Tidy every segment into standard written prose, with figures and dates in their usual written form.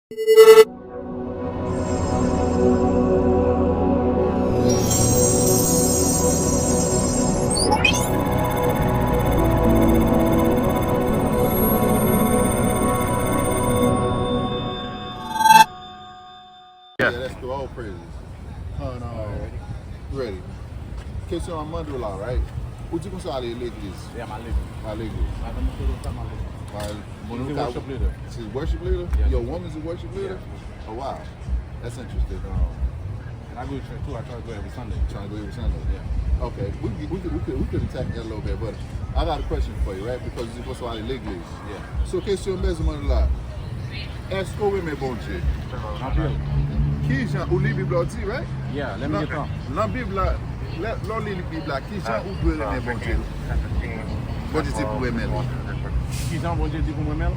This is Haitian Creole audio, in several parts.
Yeah, that's the all praises. Ready. Question on Monday là, right? Où tu commences à aller à l'église? Yeah, my lady. À l'église. Worship leader. She's a worship leader? Yeah. Your woman's a worship leader? Yeah. Oh, wow. That's interesting. And I go to church too. I try to go every Sunday. Trying to go every Sunday? Yeah. Okay. We could attack that a little bit, but I got a question for you, right? Because you're supposed to aller à l'église. Yeah. So, question besoin là. Est-ce qu'on aime bon Dieu? En Bible. Qui Jean ou li Bible dit, right? Yeah, let me get on. Dans Bible là, l'on lit Bible là, qui Jean ou doit aimer bon Dieu? Bon Dieu dit pour aimer. Qui Jean bon Dieu dit pour moi-même?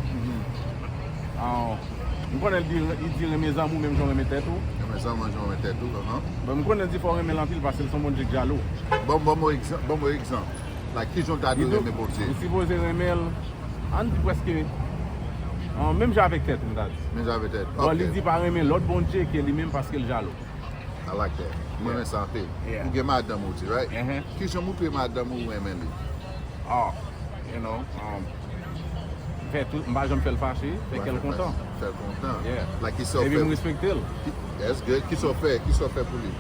Je connais il dit mes amours même j'en remets tête tout. Mes amours j'en remets tête tout, Mais je connais dit faut remettre l'empile parce que son bon Dieu jaloux. Bon exemple. Like qui Jean t'a dit aimer bon Dieu? Si vous remettre on dit presque même j'avais tête on dit. Même j'avais tête. Bon, il dit pas remettre l'autre bon Dieu qui est lui-même parce qu'il jaloux. I like that. Moi même ça fait. Ou get madame ou right? Qui Jean mou pe madame ou aimer lui? Oh, you know, fait tout, moi je me fais le fâcher, fait qu'elle est content. Fait content. Yeah. Like qui s'en Et fait. puis me respecte elle. That's good. Qui s'en fait pour lui?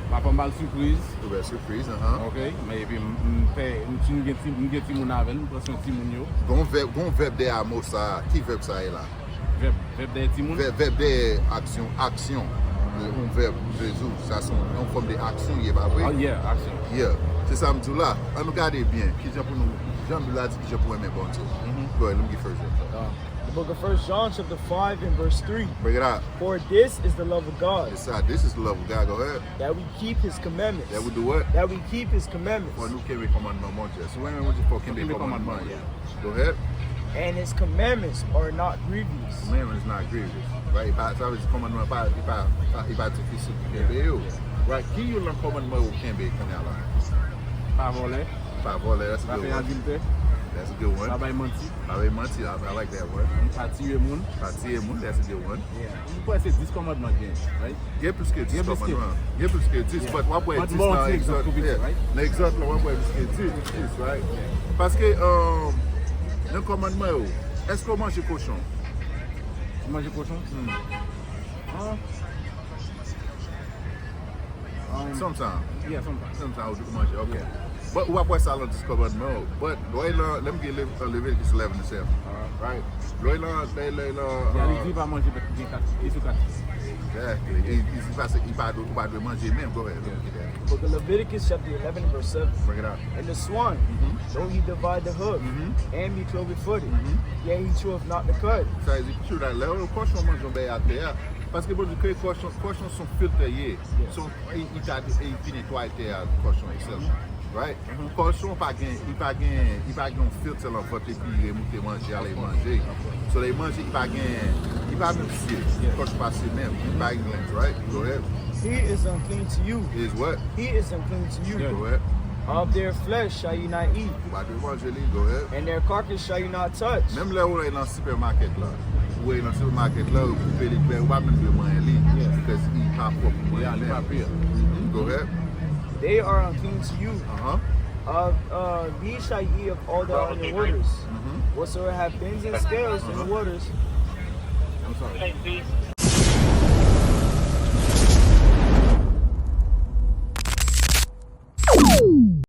Papa mal surprise. Une surprise, OK, mais puis nous get ti moun avec, nous prend son ti moun yo. Bon verbe de amour ça, qui verbe ça est là? Verbe de ti moun. Verbe de action. Un verbe Jésus, ça sont en forme d'action, il est pas vrai? Oh yeah, action. Yeah. C'est ça me dit là. On regarde bien. Qui j'ai pour nous? Jean-Baptiste dit que j'ai pour aimer bon Dieu. Go ahead, let me get first. The book of 1 John chapter 5 and verse 3. Bring it out. For this is the love of God. It's this is the love of God. Go ahead. That we keep his commandments. That we do what? That we keep his commandments. For nous qui commandement mon Dieu. So when we for qui commandement. Go ahead. And his commandments are not grievous. Commandment is not grievous. Right? Ça veut dire commandement il pas difficile de faire. Right? Qui you le commandement au Kembe Canala? Pas voler. Pas voler. That's a good one. Adulte. That's a good one. Pas bay menti. Pas bay menti. I like that one. Pas tuer moun. Pas tuer moun. That's a good one. Yeah. Pourquoi c'est 10 commandements bien, right? Il y a plus que 10 commandements. Il y a plus que 10, but on peut 10 dans l'exemple. L'exemple, on peut plus que 10, right? Parce que dans le commandement, est-ce qu'on mange cochon? Manger cochon? Sometimes. Yeah, sometimes. Sometimes we do mange, okay. Yeah. But what was I on this commandment? But let me get Leviticus 11 and 7. Right? Il dit pas manger des sucres. Exactly. Il pas de manger même. Go ahead. Book of Leviticus chapter 11 verse 7. Bring it out. And the swan, though he divide the hoof, and be cloven-footed, yet he cheweth not the cud. Ça veut dire que tu as l'air, le cochon mange bien à terre. Parce que bon, les cochons sont filtrés. Ils nettoient terre, cochon excellent. Right? Cochon pas un filtre sur l'enfant et puis il remonte manger, aller manger. So les manger, il pas même si cochon passe même, il pas une right? Go ahead. He is unclean to you. Is what? He is unclean to you. Go ahead. Of their flesh shall you not eat. Pas de manger, go ahead. And their carcass shall you not touch. Même là où on est dans le supermarket là. Où on est dans le supermarket là, vous pouvez les faire, on va même le manger because il pas propre pour manger. Go ahead. They are unclean to you. These shall ye eat of all that are in the waters. Whatsoever have fins and scales in the waters. I'm sorry.